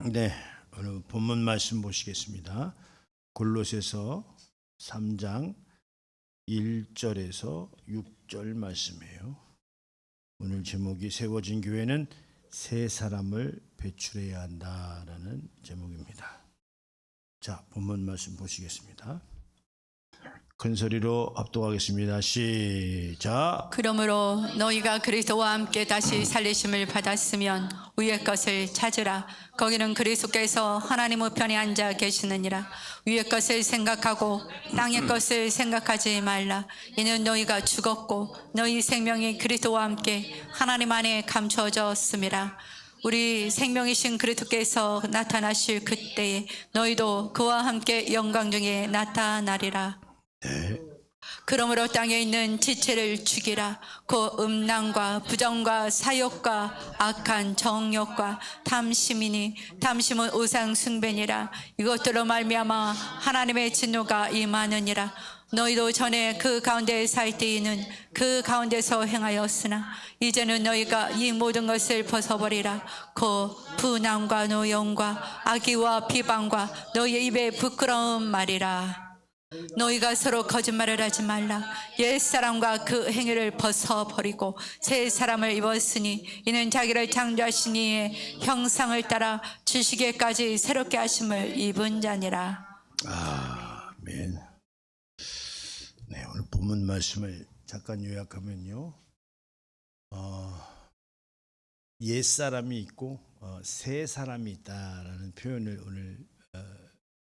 네, 오늘 본문 말씀 보시겠습니다. 골로새서 3장 1절에서 6절 말씀이에요. 오늘 제목이 세워진 교회는 새 사람을 배출해야 한다라는 제목입니다. 자, 본문 말씀 보시겠습니다. 큰 소리로 합독하겠습니다. 시작. 그러므로 너희가 그리스도와 함께 다시 살리심을 받았으면 위의 것을 찾으라. 거기는 그리스도께서 하나님 우편에 앉아 계시느니라. 위의 것을 생각하고 땅의 것을 생각하지 말라. 이는 너희가 죽었고 너희 생명이 그리스도와 함께 하나님 안에 감춰졌음이라. 우리 생명이신 그리스도께서 나타나실 그때에 너희도 그와 함께 영광 중에 나타나리라. 그러므로 땅에 있는 지체를 죽이라. 그 음란과 부정과 사욕과 악한 정욕과 탐심이니 탐심은 우상 숭배니라. 이것들로 말미암아 하나님의 진노가 임하느니라. 너희도 전에 그 가운데 살 때에는 그 가운데서 행하였으나 이제는 너희가 이 모든 것을 벗어버리라. 그 분함과 노용과 악의와 비방과 너희 입에 부끄러운 말이라. 너희가 서로 거짓말을 하지 말라. 옛사람과 그 행위를 벗어버리고 새 사람을 입었으니 이는 자기를 창조하신 이의 형상을 따라 지식에까지 새롭게 하심을 입은 자니라. 아멘. 네, 오늘 본문 말씀을 잠깐 요약하면요. 옛 사람이 있고 새 사람이 있다라는 표현을 오늘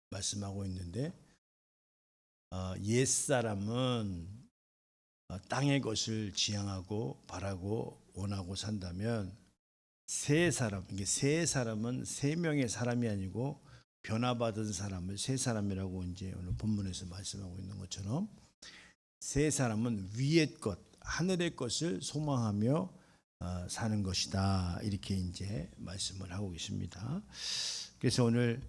말씀하고 있는데, 옛 사람은 땅의 것을 지향하고 바라고 원하고 산다면, 새 사람, 이게 새 사람은 세 명의 사람이 아니고 변화받은 사람을 새 사람이라고 이제 오늘 본문에서 말씀하고 있는 것처럼, 새 사람은 위의 것, 하늘의 것을 소망하며 사는 것이다, 이렇게 이제 말씀을 하고 계십니다. 그래서 오늘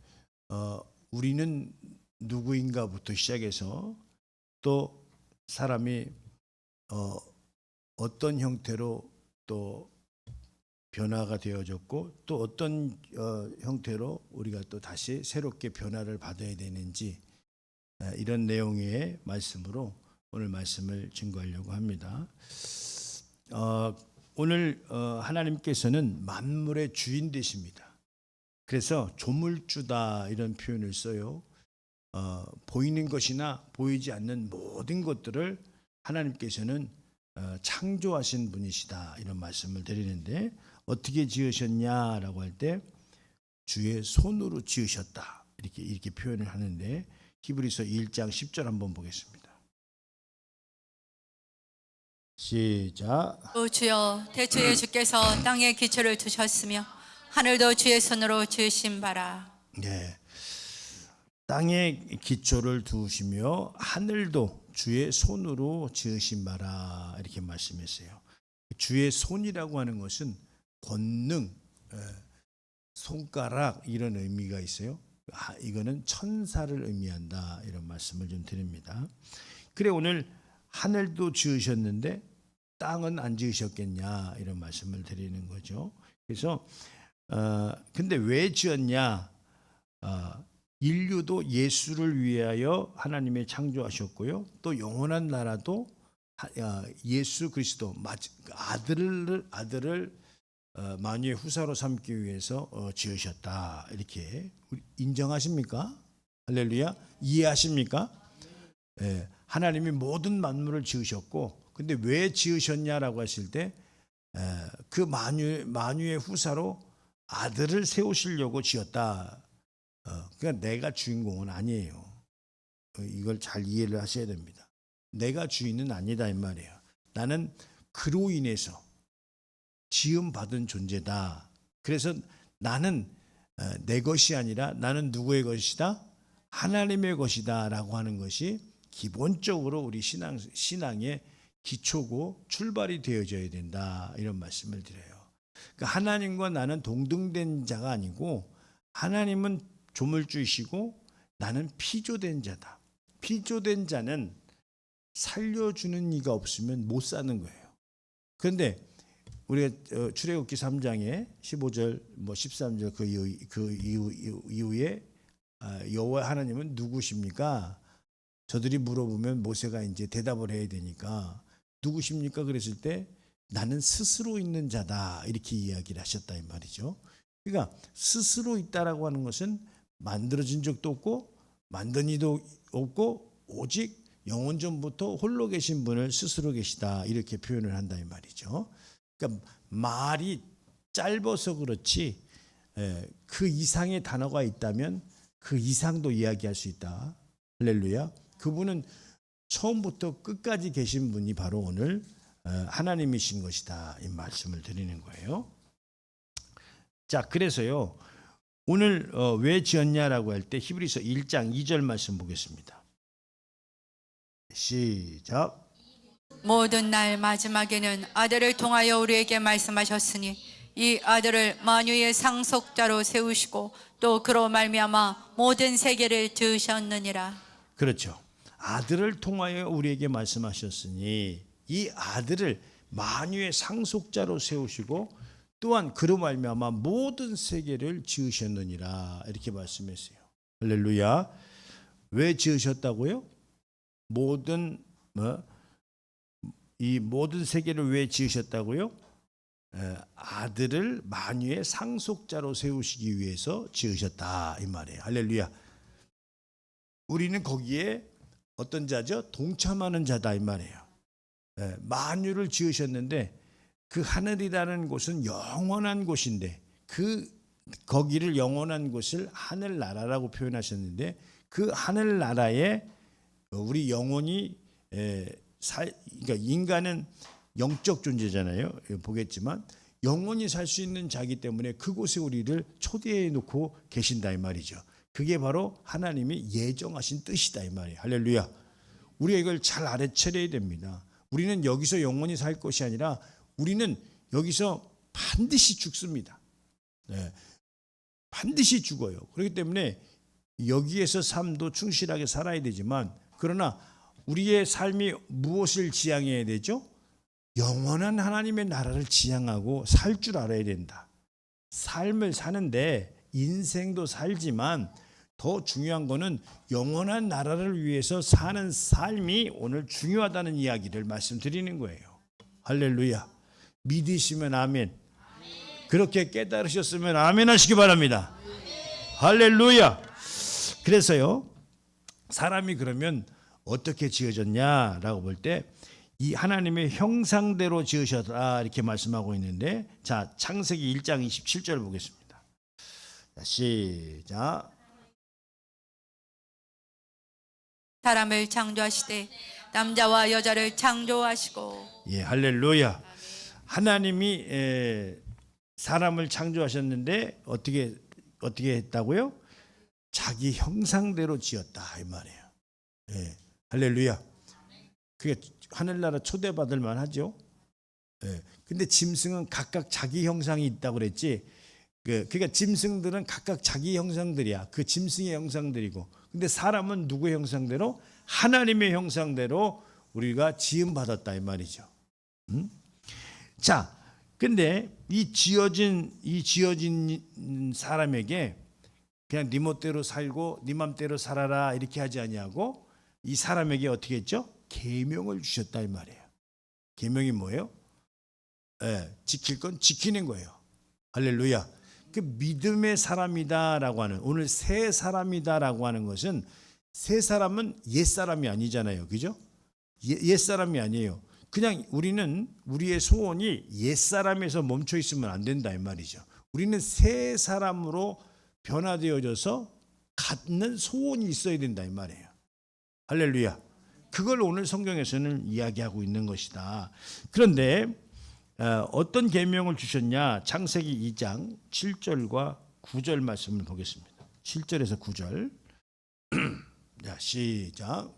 우리는 누구인가부터 시작해서 또 사람이 어떤 형태로 또 변화가 되어졌고 또 어떤 형태로 우리가 또 다시 새롭게 변화를 받아야 되는지, 이런 내용의 말씀으로 오늘 말씀을 증거하려고 합니다. 오늘 하나님께서는 만물의 주인 되십니다. 그래서 조물주다 이런 표현을 써요. 보이는 것이나 보이지 않는 모든 것들을 하나님께서는 창조하신 분이시다, 이런 말씀을 드리는데, 어떻게 지으셨냐라고 할 때 주의 손으로 지으셨다, 이렇게 표현을 하는데, 히브리서 1장 10절 한번 보겠습니다. 시작. 오 주여, 태초에 주께서 땅에 기초를 두셨으며 하늘도 주의 손으로 지으신 바라. 네, 땅에 기초를 두시며 하늘도 주의 손으로 지으신 바라, 이렇게 말씀했어요. 주의 손이라고 하는 것은 권능, 손가락, 이런 의미가 있어요. 이거는 천사를 의미한다, 이런 말씀을 좀 드립니다. 그래, 오늘 하늘도 지으셨는데 땅은 안 지으셨겠냐, 이런 말씀을 드리는 거죠. 그래서 근데 왜 지었냐? 인류도 예수를 위하여 하나님이 창조하셨고요, 또 영원한 나라도 예수 그리스도 아들을 만유의 후사로 삼기 위해서 지으셨다, 이렇게 인정하십니까? 할렐루야. 이해하십니까? 예, 하나님이 모든 만물을 지으셨고, 근데 왜 지으셨냐라고 하실 때 그 만유의 후사로 아들을 세우시려고 지었다. 그러니까 내가 주인공은 아니에요. 이걸 잘 이해를 하셔야 됩니다. 내가 주인은 아니다, 이 말이에요. 나는 그로 인해서 지음받은 존재다. 그래서 나는 내 것이 아니라 나는 누구의 것이다? 하나님의 것이다 라고 하는 것이 기본적으로 우리 신앙의 기초고 출발이 되어져야 된다, 이런 말씀을 드려요. 그러니까 하나님과 나는 동등된 자가 아니고, 하나님은 조물주이시고 나는 피조된 자다. 피조된 자는 살려주는 이가 없으면 못 사는 거예요. 그런데 우리가 출애굽기 3장에 15절 뭐 13절 이후에 여호와 하나님은 누구십니까? 저들이 물어보면 모세가 이제 대답을 해야 되니까 누구십니까? 그랬을 때 나는 스스로 있는 자다 이렇게 이야기를 하셨다 이 말이죠. 그러니까 스스로 있다라고 하는 것은 만들어진 적도 없고 만든 이도 없고 오직 영원 전부터 홀로 계신 분을 스스로 계시다 이렇게 표현을 한다 이 말이죠. 그러니까 말이 짧아서 그렇지 그 이상의 단어가 있다면 그 이상도 이야기할 수 있다. 할렐루야. 그분은 처음부터 끝까지 계신 분이 바로 오늘 하나님이신 것이다 이 말씀을 드리는 거예요. 자, 그래서요 오늘 왜 지었냐라고 할 때 히브리서 1장 2절 말씀 보겠습니다. 시작. 모든 날 마지막에는 아들을 통하여 우리에게 말씀하셨으니 이 아들을 만유의 상속자로 세우시고 또 그로 말미암아 모든 세계를 지으셨느니라. 그렇죠. 아들을 통하여 우리에게 말씀하셨으니 이 아들을 만유의 상속자로 세우시고 또한 그로 말미암아 모든 세계를 지으셨느니라 이렇게 말씀했어요. 할렐루야. 왜 지으셨다고요? 이 모든 세계를 왜 지으셨다고요? 아들을 만유의 상속자로 세우시기 위해서 지으셨다 이 말이에요. 할렐루야. 우리는 거기에 어떤 자죠? 동참하는 자다 이 말이에요. 만유를 지으셨는데 그 하늘이라는 곳은 영원한 곳인데 거기를 영원한 곳을 하늘나라라고 표현하셨는데 그 하늘나라에 우리 영혼이 그러니까 인간은 영적 존재잖아요. 보겠지만 영원히 살 수 있는 자기 때문에 그곳에 우리를 초대해 놓고 계신다 이 말이죠. 그게 바로 하나님이 예정하신 뜻이다 이 말이에요. 할렐루야. 우리가 이걸 잘 알아차려야 됩니다. 우리는 여기서 영원히 살 것이 아니라 우리는 여기서 반드시 죽습니다. 반드시 죽어요. 그렇기 때문에 여기에서 삶도 충실하게 살아야 되지만 그러나 우리의 삶이 무엇을 지향해야 되죠? 영원한 하나님의 나라를 지향하고 살 줄 알아야 된다. 삶을 사는데 인생도 살지만 더 중요한 거는 영원한 나라를 위해서 사는 삶이 오늘 중요하다는 이야기를 말씀드리는 거예요. 할렐루야. 믿으시면 아멘. 그렇게 깨달으셨으면 아멘 하시기 바랍니다. 할렐루야. 그래서요 사람이 그러면 어떻게 지어졌냐라고 볼 때 이 하나님의 형상대로 지으셨다 이렇게 말씀하고 있는데 자 창세기 1장 27절 보겠습니다. 자, 시작. 사람을 창조하시되 남자와 여자를 창조하시고. 예, 할렐루야. 하나님이 사람을 창조하셨는데 어떻게 했다고요? 자기 형상대로 지었다 이 말이에요. 예, 할렐루야. 그게 하늘나라 초대받을 만하죠. 예, 근데 짐승은 각각 자기 형상이 있다고 그랬지. 그러니까 짐승들은 각각 자기 형상들이야. 그 짐승의 형상들이고. 근데 사람은 누구의 형상대로? 하나님의 형상대로 우리가 지음 받았다 이 말이죠. 자, 근데 이 지어진 사람에게 그냥 네 멋대로 살고 네 맘대로 살아라 이렇게 하지 아니하고 이 사람에게 어떻게 했죠? 계명을 주셨다 이 말이에요. 계명이 뭐예요? 지킬 건 지키는 거예요. 할렐루야. 그 믿음의 사람이다라고 하는 오늘 새 사람이다라고 하는 것은 새 사람은 옛 사람이 아니잖아요. 그죠? 옛 사람이 아니에요. 그냥 우리는 우리의 소원이 옛 사람에서 멈춰 있으면 안 된다 이 말이죠. 우리는 새 사람으로 변화되어져서 갖는 소원이 있어야 된다 이 말이에요. 할렐루야. 그걸 오늘 성경에서는 이야기하고 있는 것이다. 그런데 어떤 계명을 주셨냐? 창세기 2장 7절과 9절 말씀을 보겠습니다. 7절에서 9절. 자, 시작.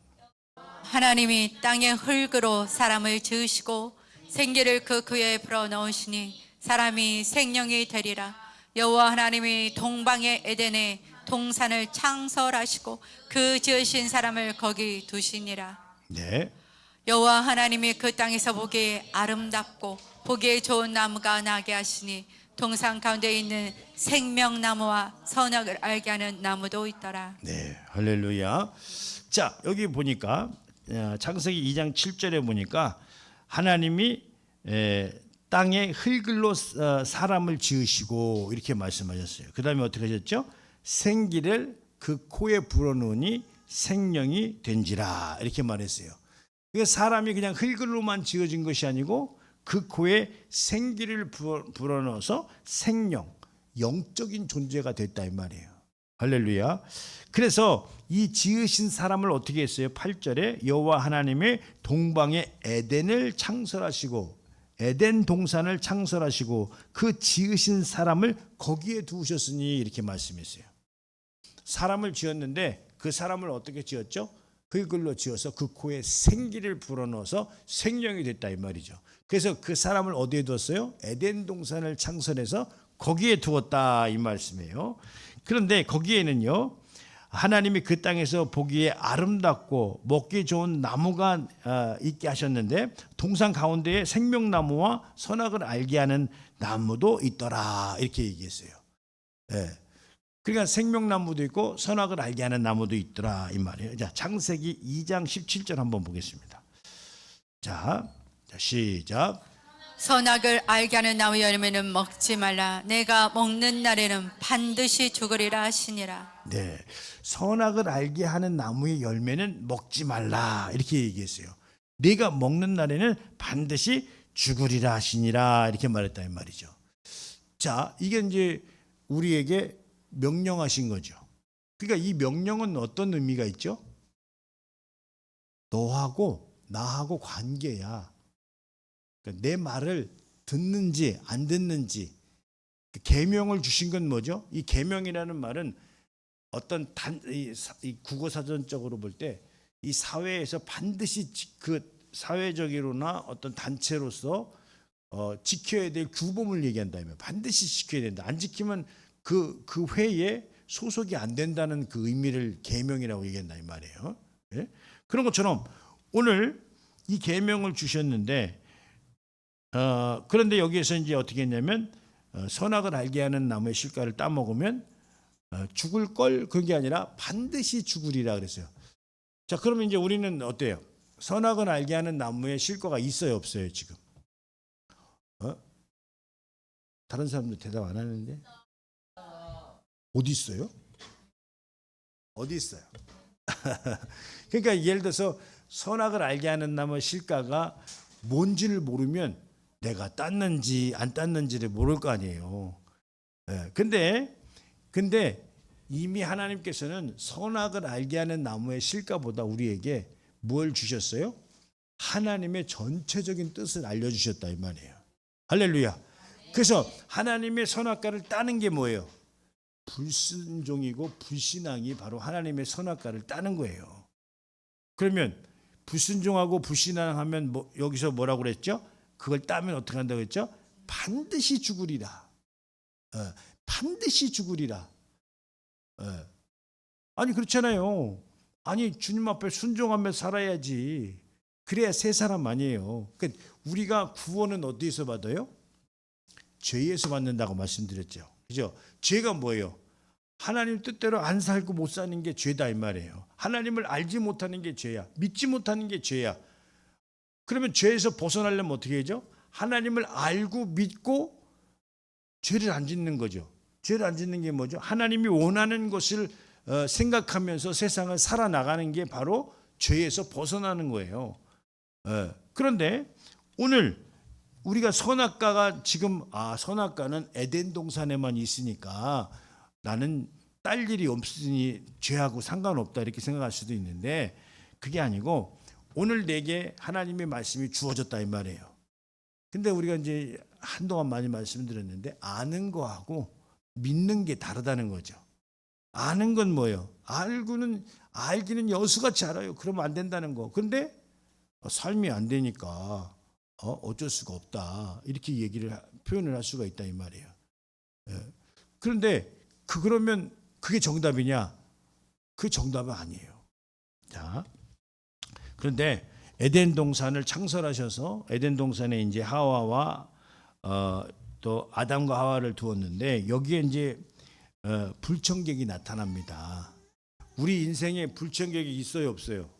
하나님이 땅의 흙으로 사람을 지으시고 생기를 그에 불어넣으시니 사람이 생명이 되리라. 여호와 하나님이 동방의 에덴에 동산을 창설하시고 그 지으신 사람을 거기 두시니라. 네. 여호와 하나님이 그 땅에서 보기에 아름답고 보기에 좋은 나무가 나게 하시니 동산 가운데 있는 생명나무와 선악을 알게 하는 나무도 있더라. 네, 할렐루야. 자, 여기 보니까 창세기 2장 7절에 보니까 하나님이 땅에 흙을로 사람을 지으시고 이렇게 말씀하셨어요. 그 다음에 어떻게 하셨죠? 생기를 그 코에 불어넣으니 생명이 된지라 이렇게 말했어요. 그러니까 사람이 그냥 흙으로만 지어진 것이 아니고 그 코에 생기를 불어넣어서 생명, 영적인 존재가 됐다 이 말이에요. 할렐루야. 그래서 이 지으신 사람을 어떻게 했어요? 8절에 여호와 하나님의 동방에 에덴을 창설하시고 에덴 동산을 창설하시고 그 지으신 사람을 거기에 두셨으니 이렇게 말씀했어요. 사람을 지었는데 그 사람을 어떻게 지었죠? 흙을로 지어서 그 코에 생기를 불어넣어서 생명이 됐다 이 말이죠. 그래서 그 사람을 어디에 두었어요? 에덴 동산을 창설해서 거기에 두었다 이 말씀이에요. 그런데 거기에는요, 하나님이 그 땅에서 보기에 아름답고 먹기 좋은 나무가 있게 하셨는데 동산 가운데에 생명나무와 선악을 알게 하는 나무도 있더라 이렇게 얘기했어요. 네. 그러니까 생명나무도 있고 선악을 알게 하는 나무도 있더라 이 말이에요. 자, 창세기 2장 17절 한번 보겠습니다. 자, 시작. 선악을 알게 하는 나무 열매는 먹지 말라. 내가 먹는 날에는 반드시 죽으리라 하시니라. 네, 선악을 알게 하는 나무의 열매는 먹지 말라 이렇게 얘기했어요. 네가 먹는 날에는 반드시 죽으리라 하시니라 이렇게 말했다 이 말이죠. 자, 이게 이제 우리에게 명령하신 거죠. 그러니까 이 명령은 어떤 의미가 있죠? 너하고 나하고 관계야. 그러니까 내 말을 듣는지 안 듣는지. 계명을 주신 건 뭐죠? 이 계명이라는 말은 어떤 이 국어사전적으로 볼 때 이 사회에서 반드시 그 사회적으로나 어떤 단체로서 지켜야 될 규범을 얘기한다면 반드시 지켜야 된다. 안 지키면 그 회에 소속이 안 된다는 그 의미를 계명이라고 얘기한다 이 말이에요. 예? 그런 것처럼 오늘 이 계명을 주셨는데 그런데 여기에서 이제 어떻게 했냐면 선악을 알게 하는 나무의 실과를 따먹으면 죽을 걸 그게 아니라 반드시 죽으리라 그랬어요. 자, 그러면 이제 우리는 어때요? 선악을 알게 하는 나무의 실과가 있어요, 없어요, 지금? 다른 사람들 대답 안 하는데? 어디 있어요? 어디 있어요? 그러니까 예를 들어서 선악을 알게 하는 나무의 실과가 뭔지를 모르면 내가 땄는지 안 땄는지를 모를 거 아니에요. 근데 이미 하나님께서는 선악을 알게 하는 나무의 실과보다 우리에게 뭘 주셨어요? 하나님의 전체적인 뜻을 알려주셨다 이 말이에요. 할렐루야. 그래서 하나님의 선악과를 따는 게 뭐예요? 불순종이고 불신앙이 바로 하나님의 선악과를 따는 거예요. 그러면 불순종하고 불신앙하면 여기서 뭐라고 그랬죠? 그걸 따면 어떻게 한다고 했죠? 반드시 죽으리라. 반드시 죽으리라. 아니 그렇잖아요. 아니 주님 앞에 순종하며 살아야지. 그래야 새 사람 아니에요. 그러니까 우리가 구원은 어디에서 받아요? 죄에서 받는다고 말씀드렸죠. 그죠? 죄가 뭐예요? 하나님 뜻대로 안 살고 못 사는 게 죄다 이 말이에요. 하나님을 알지 못하는 게 죄야. 믿지 못하는 게 죄야. 그러면 죄에서 벗어나려면 어떻게 하죠? 하나님을 알고 믿고 죄를 안 짓는 거죠. 죄를 안 짓는 게 뭐죠? 하나님이 원하는 것을 생각하면서 세상을 살아나가는 게 바로 죄에서 벗어나는 거예요. 그런데 오늘 우리가 선악과가 지금 선악과는 에덴 동산에만 있으니까 나는 딸 일이 없으니 죄하고 상관없다 이렇게 생각할 수도 있는데 그게 아니고 오늘 내게 하나님의 말씀이 주어졌다 이 말이에요. 근데 우리가 이제 한동안 많이 말씀드렸는데 아는 거하고 믿는 게 다르다는 거죠. 아는 건 뭐예요? 알기는 여수같이 알아요. 그러면 안 된다는 거. 근데 삶이 안 되니까 어쩔 수가 없다. 이렇게 표현을 할 수가 있다 이 말이에요. 그런데 그러면 그게 정답이냐? 그 정답은 아니에요. 자, 그런데 에덴 동산을 창설하셔서 에덴 동산에 이제 하와와 또 아담과 하와를 두었는데 여기에 이제 불청객이 나타납니다. 우리 인생에 불청객이 있어요, 없어요?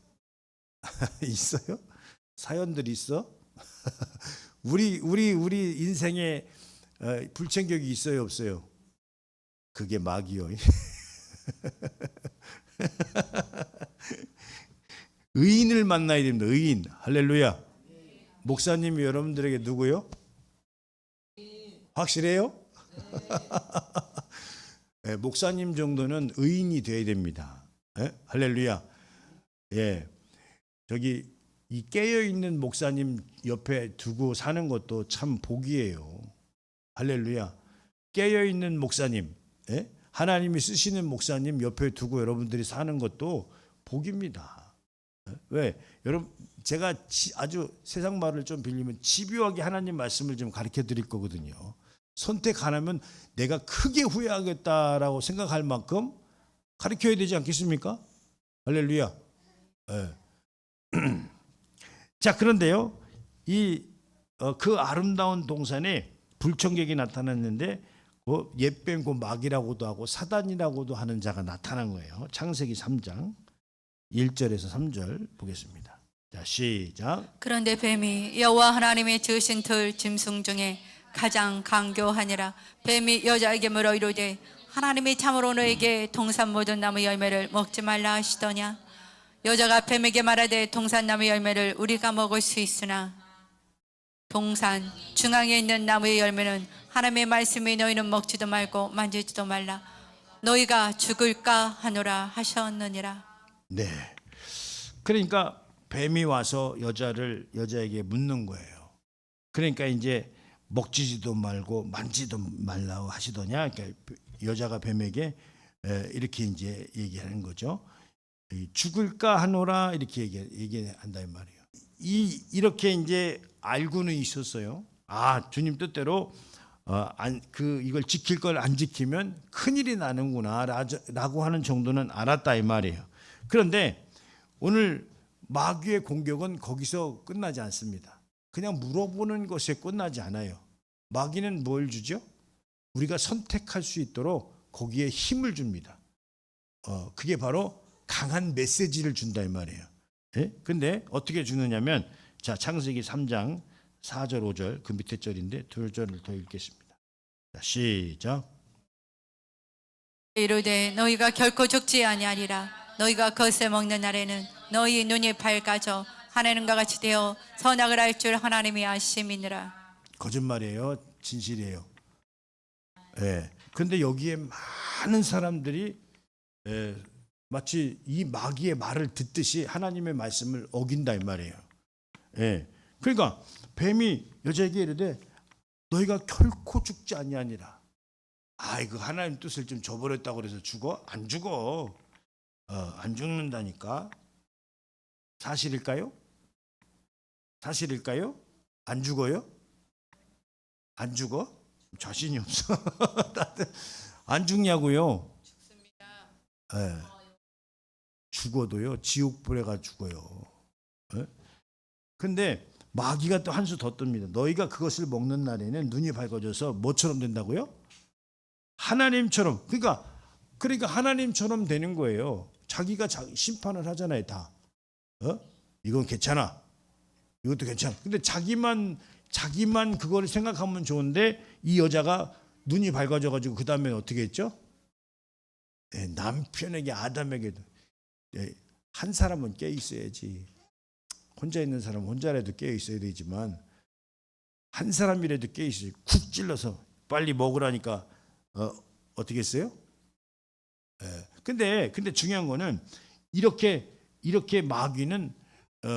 있어요? 사연들 있어? 우리 인생에 불청객이 있어요, 없어요? 그게 마귀요. 의인을 만나야 됩니다. 의인. 할렐루야. 목사님이 여러분들에게 누구요? 확실해요? 네, 목사님 정도는 의인이 되어야 됩니다. 네? 할렐루야. 예. 저기 이 깨어 있는 목사님 옆에 두고 사는 것도 참 복이에요. 할렐루야. 깨어 있는 목사님, 예? 하나님이 쓰시는 목사님 옆에 두고 여러분들이 사는 것도 복입니다. 왜? 여러분 제가 아주 세상 말을 좀 빌리면 집요하게 하나님 말씀을 좀 가르쳐 드릴 거거든요. 선택 안 하면 내가 크게 후회하겠다라고 생각할 만큼 가르쳐야 되지 않겠습니까? 할렐루야. 네. 자, 그런데요, 그 아름다운 동산에 불청객이 나타났는데 옛뱀 그 마귀라고도 하고 사단이라고도 하는 자가 나타난 거예요. 창세기 3장 1절에서 3절 보겠습니다. 자, 시작. 그런데 뱀이 여호와 하나님의 지으신 들 짐승 중에 가장 강교하니라. 뱀이 여자에게 물어 이르되 하나님이 참으로 너에게 동산 모든 나무 열매를 먹지 말라 하시더냐. 여자가 뱀에게 말하되 동산나무 열매를 우리가 먹을 수 있으나 동산 중앙에 있는 나무의 열매는 하나님의 말씀이 너희는 먹지도 말고 만지지도 말라. 너희가 죽을까 하노라 하셨느니라. 네. 그러니까 뱀이 와서 여자에게 묻는 거예요. 그러니까 이제 먹지도 말고 만지도 말라고 하시더냐. 그러니까 여자가 뱀에게 이렇게 이제 얘기하는 거죠. 죽을까 하노라 이렇게 얘기한다 이 말이에요. 이렇게 이제 알고는 있었어요. 아, 주님 뜻대로 이걸 지킬 걸 안 지키면 큰일이 나는구나라고 하는 정도는 알았다 이 말이에요. 그런데 오늘 마귀의 공격은 거기서 끝나지 않습니다. 그냥 물어보는 것에 끝나지 않아요. 마귀는 뭘 주죠? 우리가 선택할 수 있도록 거기에 힘을 줍니다. 그게 바로 강한 메시지를 준다 이 말이에요. 예? 근데 어떻게 주느냐면 자, 창세기 3장 4절 5절 그 밑에 절인데 두 절을 더 읽겠습니다. 자, 시작. 이르되 너희가 결코 죽지 아니하리라. 너희가 것을 먹는 날에는 너희 눈이 밝아져 하나님과 같이 되어 선악을 알 줄 하나님이 아심이니라. 거짓말이에요? 진실이에요? 예. 근데 여기에 많은 사람들이 마치 이 마귀의 말을 듣듯이 하나님의 말씀을 어긴다 이 말이에요. 예. 그러니까 뱀이 여자에게 이르되 너희가 결코 죽지 아니하니라. 아이고 하나님 뜻을 좀 저버렸다고 그래서 죽어? 안 죽어. 안 죽는다니까. 사실일까요? 사실일까요? 안 죽어요? 안 죽어? 자신이 없어. 안 죽냐고요? 죽습니다. 예. 죽어도요 지옥불에가 죽어요. 예? 근데 마귀가 또 한 수 더 뜹니다. 너희가 그것을 먹는 날에는 눈이 밝아져서 뭐처럼 된다고요? 하나님처럼. 그러니까 하나님처럼 되는 거예요. 자기가 심판을 하잖아요, 다. 이건 괜찮아. 이것도 괜찮아. 근데 자기만 그걸 생각하면 좋은데 이 여자가 눈이 밝아져 가지고 그다음에 어떻게 했죠? 남편에게 아담에게도 한 사람은 깨어 있어야지. 혼자 있는 사람은 혼자라도 깨어 있어야 되지만 한 사람이라도 깨어 있어야지. 쿡 찔러서 빨리 먹으라니까 어떻게 했어요? 근데 중요한 거는 이렇게 마귀는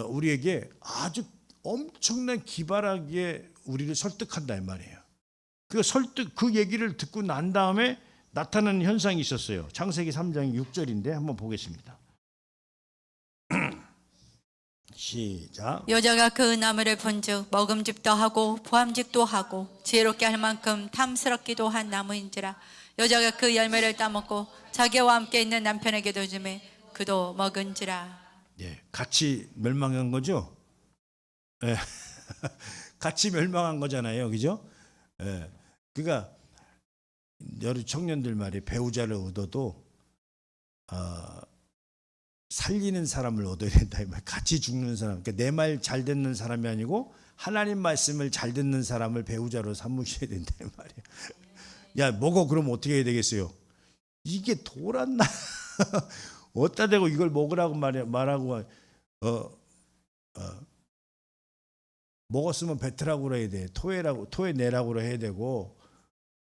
우리에게 아주 엄청난 기발하게 우리를 설득한다 이 말이에요. 그 얘기를 듣고 난 다음에 나타나는 현상이 있었어요. 창세기 3장 6절인데 한번 보겠습니다. 시작. 여자가 그 나무를 본즉 먹음직도 하고 보암직도 하고 지혜롭게 할 만큼 탐스럽기도 한 나무인지라. 여자가 그 열매를 따먹고 자기와 함께 있는 남편에게도 주매 그도 먹은지라. 예, 같이 멸망한 거죠. 예. 같이 멸망한 거잖아요, 그죠? 예. 그러니까 여러 청년들 말이 배우자를 얻어도 살리는 사람을 얻어야 된다 이 말. 같이 죽는 사람. 그러니까 내 말 잘 듣는 사람이 아니고 하나님 말씀을 잘 듣는 사람을 배우자로 삼으셔야 된다 이 말이에요. 야, 먹어. 그럼 어떻게 해야 되겠어요? 이게 돌았나? 어디다 대고 이걸 먹으라고 말하고 먹었으면 뱉으라고 해야 돼. 토해내라고 해야 되고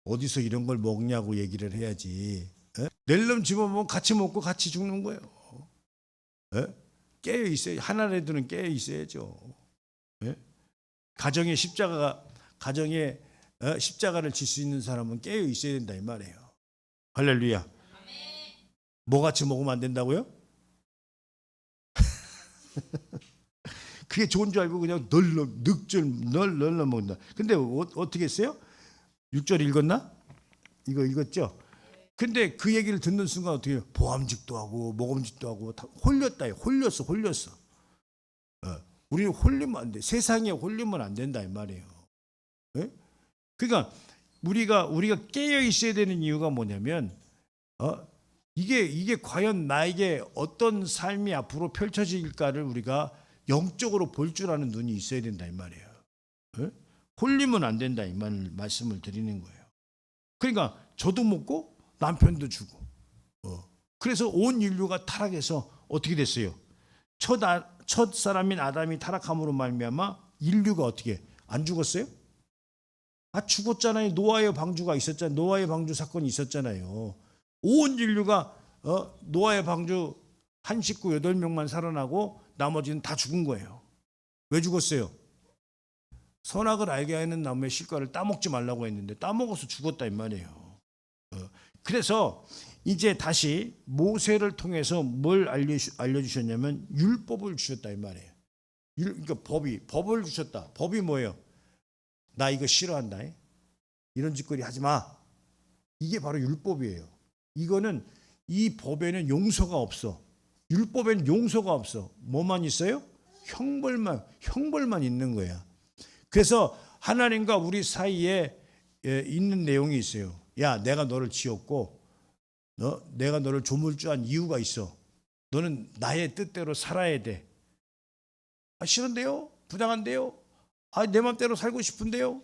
어디서 이런 걸 먹냐고 얘기를 해야지. 낼 놈 집어먹으면 같이 먹고 같이 죽는 거예요. 깨어 있어요. 하나라도는 깨어 있어야죠. 가정에 십자가를 질 수 있는 사람은 깨어 있어야 된다 이 말이에요. 할렐루야. 뭐 같이 먹으면 안 된다고요? 그게 좋은 줄 알고 그냥 널 먹는다. 근데 어떻게 했어요? 6절 읽었나? 이거 읽었죠? 근데 그 얘기를 듣는 순간 어떻게 해요? 보암직도 하고 모금직도 하고 다 홀렸어. 우리는 홀리면 안 돼. 세상에 홀리면 안 된다 이 말이에요. 그러니까 우리가 깨어 있어야 되는 이유가 뭐냐면 이게 과연 나에게 어떤 삶이 앞으로 펼쳐질까를 우리가 영적으로 볼 줄 아는 눈이 있어야 된다 이 말이에요. 홀리면 안 된다 이 말씀을 드리는 거예요. 그러니까 저도 먹고 남편도 주고 그래서 온 인류가 타락해서 어떻게 됐어요? 첫 사람인 아담이 타락함으로 말미암아 인류가 어떻게 안 죽었어요? 죽었잖아요. 노아의 방주가 있었잖아요. 노아의 방주 사건이 있었잖아요. 온 인류가 노아의 방주 한 식구 8명만 살아나고 나머지는 다 죽은 거예요. 왜 죽었어요? 선악을 알게 하는 나무의 실과를 따먹지 말라고 했는데 따먹어서 죽었다 이 말이에요. 그래서 이제 다시 모세를 통해서 뭘 알려주셨냐면 율법을 주셨다 이 말이에요. 그러니까 법을 주셨다. 법이 뭐예요? 나 이거 싫어한다. 이런 짓거리 하지 마. 이게 바로 율법이에요. 이거는 이 법에는 용서가 없어. 율법에는 용서가 없어. 뭐만 있어요? 형벌만 있는 거야. 그래서 하나님과 우리 사이에 있는 내용이 있어요. 야, 내가 너를 지었고 내가 너를 조물주한 이유가 있어. 너는 나의 뜻대로 살아야 돼. 싫은데요? 부당한데요? 내 맘대로 살고 싶은데요?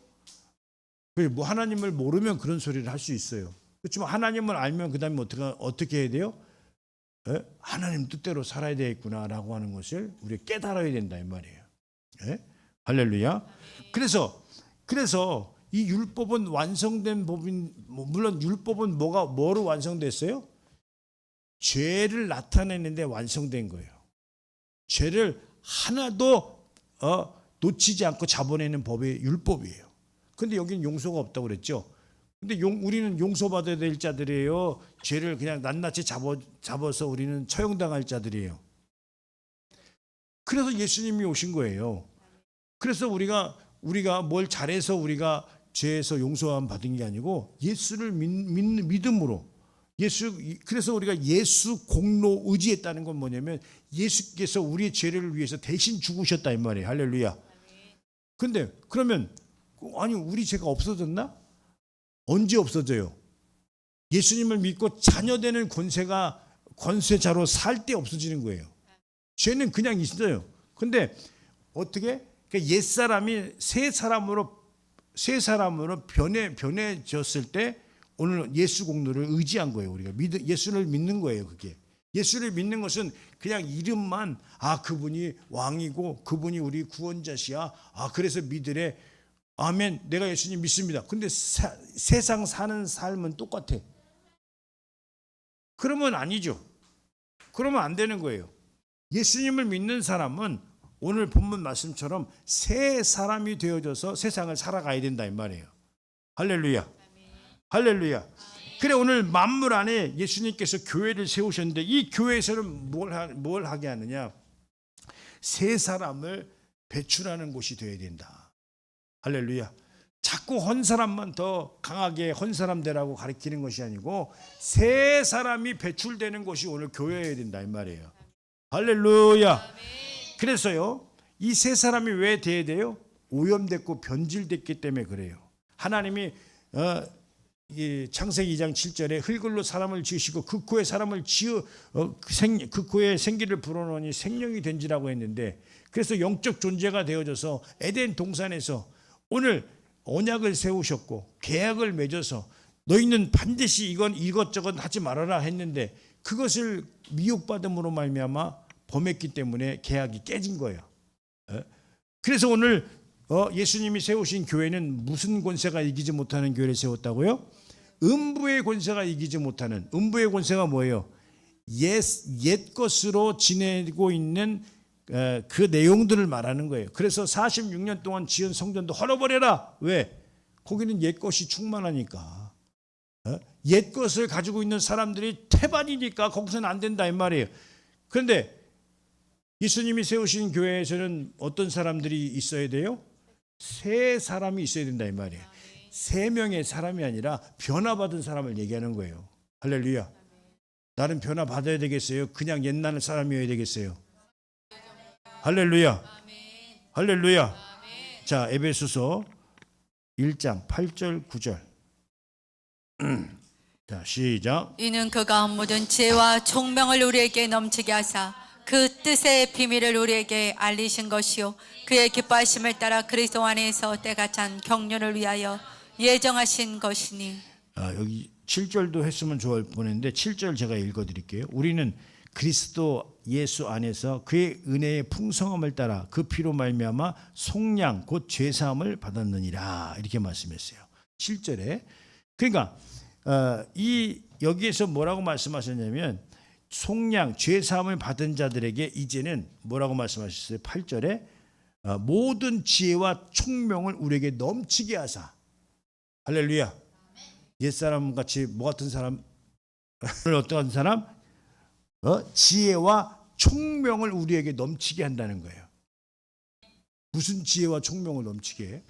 뭐 하나님을 모르면 그런 소리를 할 수 있어요. 그렇지만 하나님을 알면 그 다음에 어떻게 해야 돼요? 하나님 뜻대로 살아야 되겠구나라고 하는 것을 우리가 깨달아야 된다 이 말이에요. 할렐루야. 그래서 이 율법은 완성된 법인, 물론 율법은 뭐로 완성됐어요? 죄를 나타내는데 완성된 거예요. 죄를 하나도 놓치지 않고 잡아내는 법이 율법이에요. 근데 여기는 용서가 없다고 그랬죠. 근데 우리는 용서받아야 될 자들이에요. 죄를 그냥 낱낱이 잡아서 우리는 처형당할 자들이에요. 그래서 예수님이 오신 거예요. 그래서 우리가 뭘 잘해서 우리가 죄에서 용서함 받은 게 아니고 예수를 믿는 믿음으로 그래서 우리가 예수 공로 의지했다는 건 뭐냐면 예수께서 우리의 죄를 위해서 대신 죽으셨다 이 말이에요. 할렐루야. 근데 그러면 아니 우리 죄가 없어졌나? 언제 없어져요? 예수님을 믿고 자녀되는 권세자로 살 때 없어지는 거예요. 죄는 그냥 있어요. 근데 어떻게? 그러니까 옛사람이 새 사람으로 변해졌을 때 오늘 예수 공로를 의지한 거예요. 우리가 예수를 믿는 거예요. 그게 예수를 믿는 것은 그냥 이름만 그분이 왕이고 그분이 우리 구원자시야. 그래서 믿으래. 아멘. 내가 예수님 믿습니다. 근데 세상 사는 삶은 똑같아. 그러면 아니죠. 그러면 안 되는 거예요. 예수님을 믿는 사람은 오늘 본문 말씀처럼 새 사람이 되어져서 세상을 살아가야 된다 이 말이에요. 할렐루야. 할렐루야. 그래 오늘 만물 안에 예수님께서 교회를 세우셨는데 이 교회에서는 뭘 하게 하느냐? 새 사람을 배출하는 곳이 되어야 된다. 할렐루야. 자꾸 헌 사람만 더 강하게 헌 사람 되라고 가르치는 것이 아니고 새 사람이 배출되는 곳이 오늘 교회여야 된다 이 말이에요. 할렐루야. 그래서요 이 세 사람이 왜 돼야 돼요? 오염됐고 변질됐기 때문에 그래요. 하나님이 이 창세기 2장 7절에 흙으로 사람을 지으시고 그 코에 사람을 지어 그 코에 생기를 불어넣으니 생명이 된지라고 했는데, 그래서 영적 존재가 되어져서 에덴 동산에서 오늘 언약을 세우셨고 계약을 맺어서 너희는 반드시 이건 이것저것 하지 말아라 했는데, 그것을 미혹받음으로 말미암아 범했기 때문에 계약이 깨진 거예요. 그래서 오늘 예수님이 세우신 교회는 무슨 권세가 이기지 못하는 교회를 세웠다고요? 음부의 권세가 이기지 못하는. 음부의 권세가 뭐예요? 옛 것으로 지내고 있는 그 내용들을 말하는 거예요. 그래서 46년 동안 지은 성전도 헐어버려라. 왜? 거기는 옛 것이 충만하니까. 옛 것을 가지고 있는 사람들이 태반이니까 거기서는 안 된다 이 말이에요. 그런데 예수님이 세우신 교회에서는 어떤 사람들이 있어야 돼요? 세 사람이 있어야 된다 이 말이에요. 세 명의 사람이 아니라 변화받은 사람을 얘기하는 거예요. 할렐루야. 나는 변화받아야 되겠어요? 그냥 옛날 사람이어야 되겠어요? 할렐루야. 할렐루야. 자, 에베소서 1장 8절 9절. 자, 시작. 이는 그가 모든 지혜와 총명을 우리에게 넘치게 하사 그 뜻의 비밀을 우리에게 알리신 것이요 그의 기뻐하심을 따라 그리스도 안에서 때가 찬 경륜을 위하여 예정하신 것이니. 여기 7절도 했으면 좋을 뻔했는데 7절 제가 읽어드릴게요. 우리는 그리스도 예수 안에서 그의 은혜의 풍성함을 따라 그 피로 말미암아 속량 곧 죄사함을 받았느니라, 이렇게 말씀했어요. 7절에. 그러니까 여기에서 뭐라고 말씀하셨냐면 속량 죄사함을 받은 자들에게 이제는 뭐라고 말씀하셨어요? 8절에 모든 지혜와 총명을 우리에게 넘치게 하사. 할렐루야. 옛사람 같이 뭐 같은 사람? 어떤 사람? 지혜와 총명을 우리에게 넘치게 한다는 거예요. 무슨 지혜와 총명을 넘치게 해?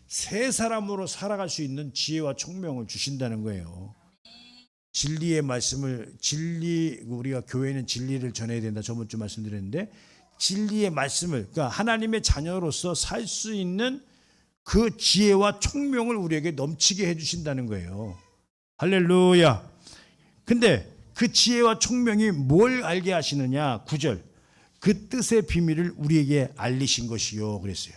새 사람으로 살아갈 수 있는 지혜와 총명을 주신다는 거예요. 진리의 말씀을, 우리가 교회는 진리를 전해야 된다 저번 주 말씀드렸는데, 진리의 말씀을, 그러니까 하나님의 자녀로서 살 수 있는 그 지혜와 총명을 우리에게 넘치게 해주신다는 거예요. 할렐루야. 근데 그 지혜와 총명이 뭘 알게 하시느냐? 9절. 그 뜻의 비밀을 우리에게 알리신 것이요, 그랬어요.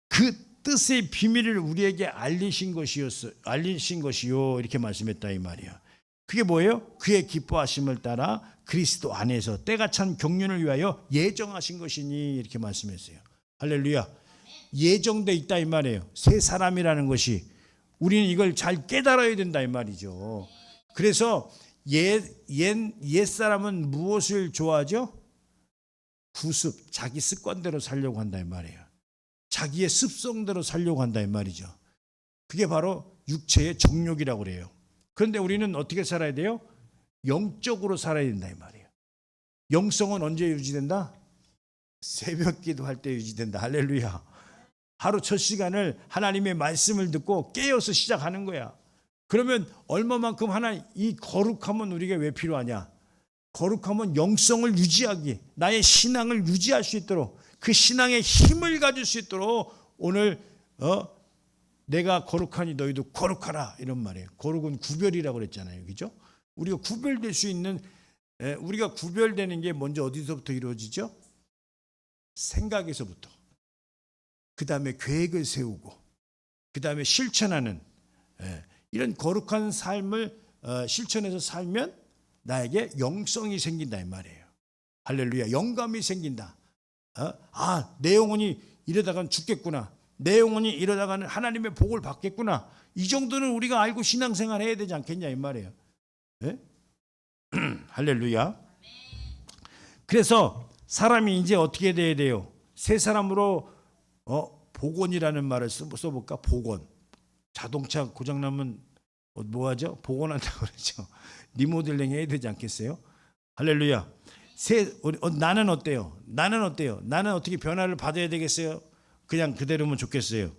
그 뜻의 비밀을 우리에게 알리신 것이요, 이렇게 말씀했다 이 말이야. 그게 뭐예요? 그의 기뻐하심을 따라 그리스도 안에서 때가 찬 경륜을 위하여 예정하신 것이니, 이렇게 말씀했어요. 할렐루야. 예정돼 있다 이 말이에요. 새 사람이라는 것이. 우리는 이걸 잘 깨달아야 된다 이 말이죠. 그래서 옛 사람은 무엇을 좋아하죠? 구습, 자기 습관대로 살려고 한다 이 말이에요. 자기의 습성대로 살려고 한다 이 말이죠. 그게 바로 육체의 정욕이라고 그래요. 그런데 우리는 어떻게 살아야 돼요? 영적으로 살아야 된다 이 말이에요. 영성은 언제 유지된다? 새벽 기도할 때 유지된다. 할렐루야. 하루 첫 시간을 하나님의 말씀을 듣고 깨어서 시작하는 거야. 그러면 얼마만큼 이 거룩함은 우리에게 왜 필요하냐? 거룩함은 영성을 유지하기, 나의 신앙을 유지할 수 있도록, 그 신앙의 힘을 가질 수 있도록 오늘 내가 거룩하니 너희도 거룩하라, 이런 말이에요. 거룩은 구별이라고 그랬잖아요. 그죠? 우리가 구별될 수 있는, 우리가 구별되는 게 먼저 어디서부터 이루어지죠? 생각에서부터. 그 다음에 계획을 세우고, 그 다음에 실천하는, 이런 거룩한 삶을 실천해서 살면 나에게 영성이 생긴다 이 말이에요. 할렐루야. 영감이 생긴다. 내 영혼이 이러다가는 죽겠구나. 내 영혼이 이러다가는 하나님의 복을 받겠구나. 이 정도는 우리가 알고 신앙생활 해야 되지 않겠냐 이 말이에요. 할렐루야. 그래서 사람이 이제 어떻게 돼야 돼요? 새 사람으로 복원이라는 말을 써볼까? 복원. 자동차 고장나면 뭐 하죠? 복원한다고 그러죠. 리모델링 해야 되지 않겠어요? 할렐루야. 나는 어때요? 나는 어떻게 변화를 받아야 되겠어요? 그냥 그대로면 좋겠어요?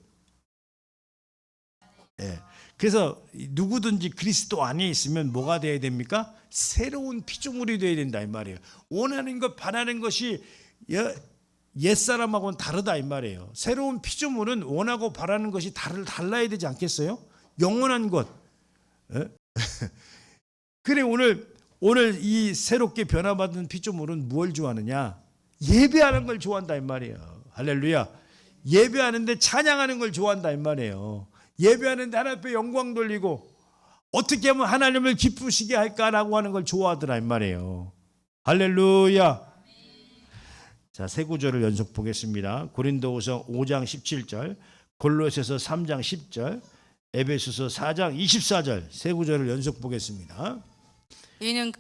그래서 누구든지 그리스도 안에 있으면 뭐가 돼야 됩니까? 새로운 피조물이 돼야 된다 이 말이에요. 원하는 것, 바라는 것이 옛사람하고는 다르다 이 말이에요. 새로운 피조물은 원하고 바라는 것이 달라야 되지 않겠어요? 영원한 것. 예? 그래 오늘 이 새롭게 변화받은 피조물은 무엇을 좋아하느냐? 예배하는 걸 좋아한다 이 말이에요. 할렐루야. 예배하는데 찬양하는 걸 좋아한다 이 말이에요. 예배하는데 하나님 앞에 영광 돌리고 어떻게 하면 하나님을 기쁘시게 할까라고 하는 걸 좋아하더라 이 말이에요. 할렐루야. 자, 세 구절을 연속 보겠습니다. 고린도후서 5장 17절, 골로새서 3장 10절, 에베소서 4장 24절 세 구절을 연속 보겠습니다. 이는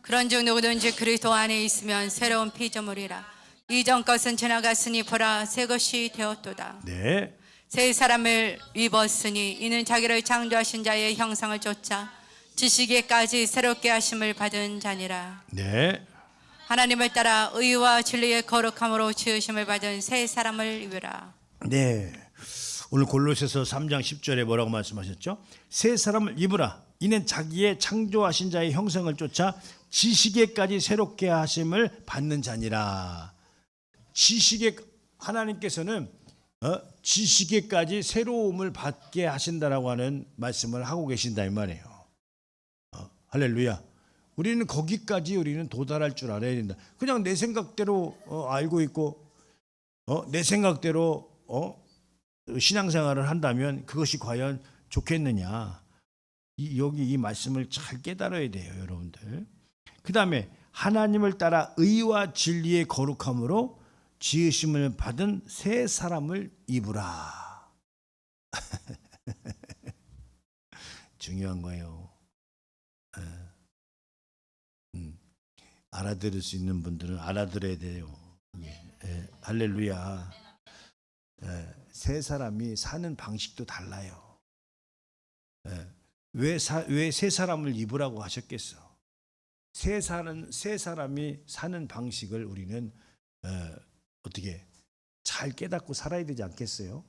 그런즉 누구든지 그리스도 안에 있으면 새로운 피조물이라. 이전 것은 지나갔으니 보라 새 것이 되었도다. 네. 새 사람을 입었으니 이는 자기를 창조하신 자의 형상을 쫓아 지식에까지 새롭게 하심을 받은 자니라. 네. 하나님을 따라 의와 진리의 거룩함으로 지으심을 받은 새 사람을 입으라. 네. 오늘 골로새서 3장 10절에 뭐라고 말씀하셨죠? 새 사람을 입으라. 이는 자기의 창조하신 자의 형상을 쫓아 지식에까지 새롭게 하심을 받는 자니라. 지식에 하나님께서는 지식에까지 새로움을 받게 하신다라고 하는 말씀을 하고 계신다 이 말이에요. 할렐루야. 우리는 거기까지 우리는 도달할 줄 알아야 된다. 그냥 내 생각대로 알고 있고 내 생각대로 신앙생활을 한다면 그것이 과연 좋겠느냐. 여기 이 말씀을 잘 깨달아야 돼요 여러분들. 그 다음에 하나님을 따라 의와 진리의 거룩함으로 지으심을 받은 새 사람을 입으라. 중요한 거예요. 알아들을 수 있는 분들은 알아들어야 돼요. 할렐루야. 새 사람이 사는 방식도 달라요. 왜 새 사람을 입으라고 하셨겠어? 새 사람이 사는 방식을 우리는 어떻게 잘 깨닫고 살아야 되지 않겠어요?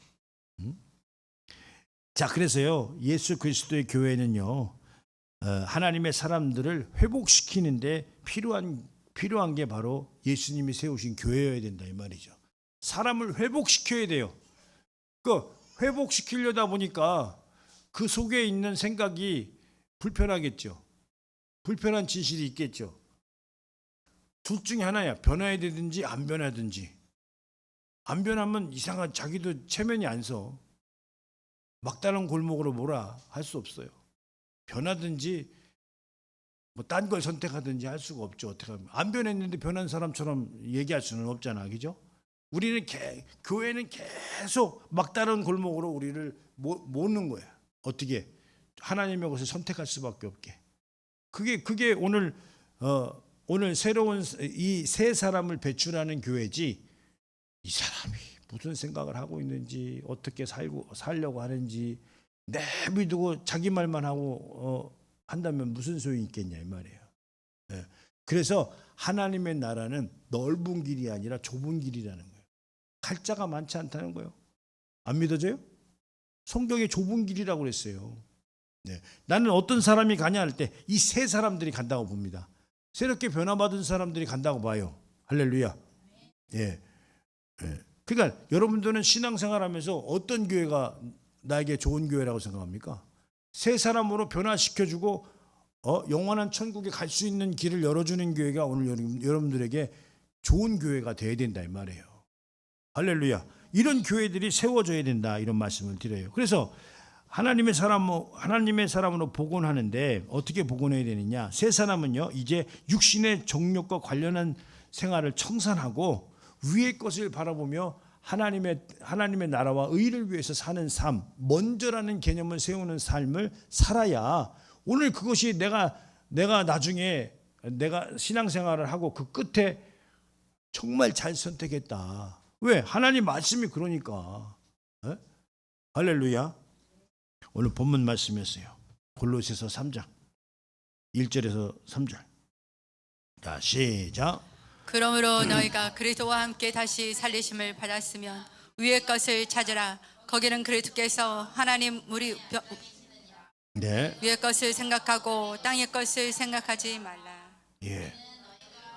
자, 그래서요 예수 그리스도의 교회는요 하나님의 사람들을 회복시키는데 필요한 게 바로 예수님이 세우신 교회여야 된다 이 말이죠. 사람을 회복시켜야 돼요. 그 회복시키려다 보니까 그 속에 있는 생각이 불편하겠죠. 불편한 진실이 있겠죠. 둘 중에 하나야. 변화해야 되든지 안 변하든지. 안 변하면 이상한 자기도 체면이 안 서. 막다른 골목으로 몰아 할 수 없어요. 변하든지 뭐 딴 걸 선택하든지 할 수가 없죠. 어떻게 하면 안 변했는데 변한 사람처럼 얘기할 수는 없잖아, 그죠? 우리는 교회는 계속 막다른 골목으로 우리를 모는 거야. 어떻게 하나님의 것을 선택할 수밖에 없게. 그게 오늘 새로운 이 새 사람을 배출하는 교회지. 이 사람이 무슨 생각을 하고 있는지 어떻게 살려고 하는지 내비두고 자기 말만 하고 한다면 무슨 소용이 있겠냐 이 말이에요. 그래서 하나님의 나라는 넓은 길이 아니라 좁은 길이라는 거예요. 갈자가 많지 않다는 거예요. 안 믿어져요? 성경에 좁은 길이라고 그랬어요. 나는 어떤 사람이 가냐 할 때 이 새 사람들이 간다고 봅니다. 새롭게 변화받은 사람들이 간다고 봐요. 할렐루야. 그러니까 여러분들은 신앙생활하면서 어떤 교회가 나에게 좋은 교회라고 생각합니까? 새 사람으로 변화시켜주고 영원한 천국에 갈 수 있는 길을 열어주는 교회가 오늘 여러분들에게 좋은 교회가 돼야 된다 이 말이에요. 할렐루야. 이런 교회들이 세워져야 된다 이런 말씀을 드려요. 그래서 하나님의 사람으로 복원하는데 어떻게 복원해야 되느냐? 새 사람은요 이제 육신의 정욕과 관련한 생활을 청산하고 위의 것을 바라보며 하나님의 나라와 의를 위해서 사는 삶, 먼저라는 개념을 세우는 삶을 살아야 오늘 그것이 내가 나중에 내가 신앙생활을 하고 그 끝에 정말 잘 선택했다. 왜? 하나님 말씀이 그러니까. 할렐루야. 오늘 본문 말씀이었어요. 골로새서 3장 1절에서 3절. 자, 시작. 그러므로 너희가 그리스도와 함께 다시 살리심을 받았으면 위의 것을 찾으라. 거기는 그리스도께서 하나님 우리 위의 것을 생각하고 땅의 것을 생각하지 말라.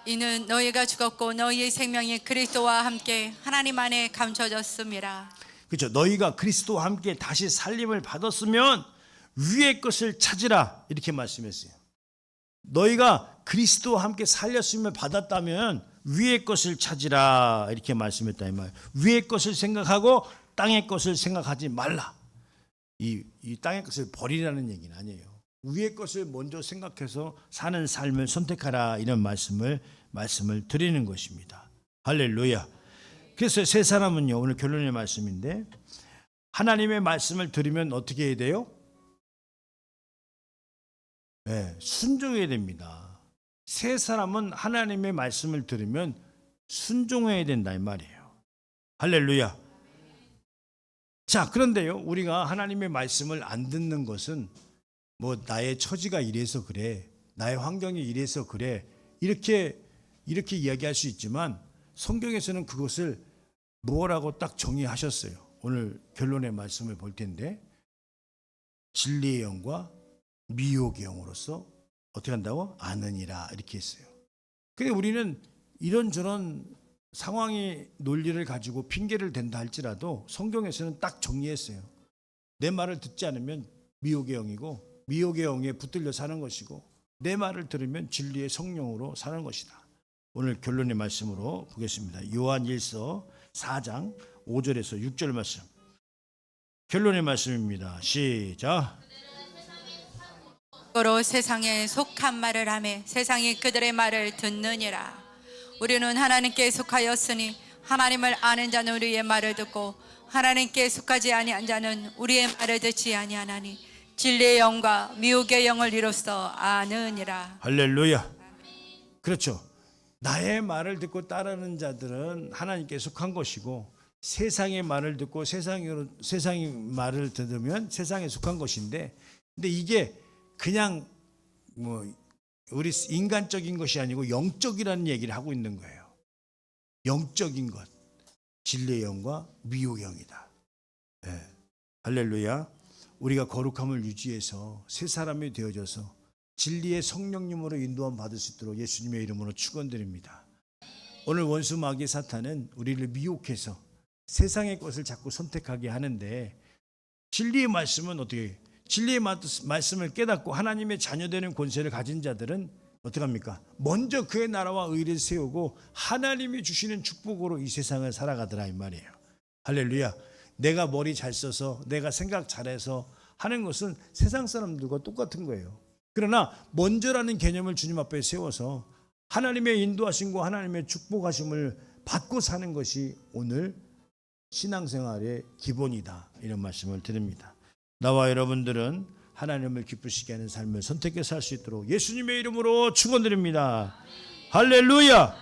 이는 너희가 죽었고 너희의 생명이 그리스도와 함께 하나님 안에 감춰졌음이라. 그렇죠. 너희가 그리스도와 함께 다시 살림을 받았으면 위의 것을 찾으라 이렇게 말씀했어요. 너희가 그리스도와 함께 살렸으면 받았다면 위의 것을 찾으라 이렇게 말씀했다 이 말. 위의 것을 생각하고 땅의 것을 생각하지 말라. 이 땅의 것을 버리라는 얘기는 아니에요. 위의 것을 먼저 생각해서 사는 삶을 선택하라 이런 말씀을 드리는 것입니다. 할렐루야. 그래서 세 사람은요, 오늘 결론의 말씀인데 하나님의 말씀을 들으면 어떻게 해야 돼요? 네, 순종해야 됩니다. 세 사람은 하나님의 말씀을 들으면 순종해야 된다 이 말이에요. 할렐루야. 자, 그런데요, 우리가 하나님의 말씀을 안 듣는 것은 뭐 나의 처지가 이래서 그래, 나의 환경이 이래서 그래, 이렇게 이야기할 수 있지만 성경에서는 그것을 뭐라고 딱 정의하셨어요. 오늘 결론의 말씀을 볼 텐데 진리의 영과 미혹의 영으로서 어떻게 한다고? 아느니라 이렇게 했어요. 근데 우리는 이런저런 상황의 논리를 가지고 핑계를 댄다 할지라도 성경에서는 딱 정리했어요. 내 말을 듣지 않으면 미혹의 영이고 미혹의 영에 붙들려 사는 것이고 내 말을 들으면 진리의 성령으로 사는 것이다. 오늘 결론의 말씀으로 보겠습니다. 요한 1서 4장 5절에서 6절 말씀. 결론의 말씀입니다. 시작. 거로 세상에 속한 말을 하며 세상이 그들의 말을 듣느니라. 우리는 하나님께 속하였으니 하나님을 아는 자는 우리의 말을 듣고 하나님께 속하지 아니한 자는 우리의 말을 듣지 아니하나니 진리의 영과 미혹의 영을 이로써 아느니라. 할렐루야. 그렇죠. 나의 말을 듣고 따르는 자들은 하나님께 속한 것이고 세상의 말을 듣고 세상의 말을 들으면 세상에 속한 것인데, 근데 이게 그냥 뭐 우리 인간적인 것이 아니고 영적이라는 얘기를 하고 있는 거예요. 영적인 것, 진리의 영과 미혹의 영이다. 네. 할렐루야. 우리가 거룩함을 유지해서 새 사람이 되어져서 진리의 성령님으로 인도함 받을 수 있도록 예수님의 이름으로 축원드립니다. 오늘 원수 마귀 사탄은 우리를 미혹해서 세상의 것을 자꾸 선택하게 하는데 진리의 말씀은 어떻게 해요? 진리의 말씀을 깨닫고 하나님의 자녀되는 권세를 가진 자들은 어떻게 합니까? 먼저 그의 나라와 의를 세우고 하나님이 주시는 축복으로 이 세상을 살아가더라 이 말이에요. 할렐루야. 내가 머리 잘 써서 내가 생각 잘해서 하는 것은 세상 사람들과 똑같은 거예요. 그러나 먼저라는 개념을 주님 앞에 세워서 하나님의 인도하심과 하나님의 축복하심을 받고 사는 것이 오늘 신앙생활의 기본이다 이런 말씀을 드립니다. 나와 여러분들은 하나님을 기쁘시게 하는 삶을 선택해서 살 수 있도록 예수님의 이름으로 축원드립니다. 할렐루야.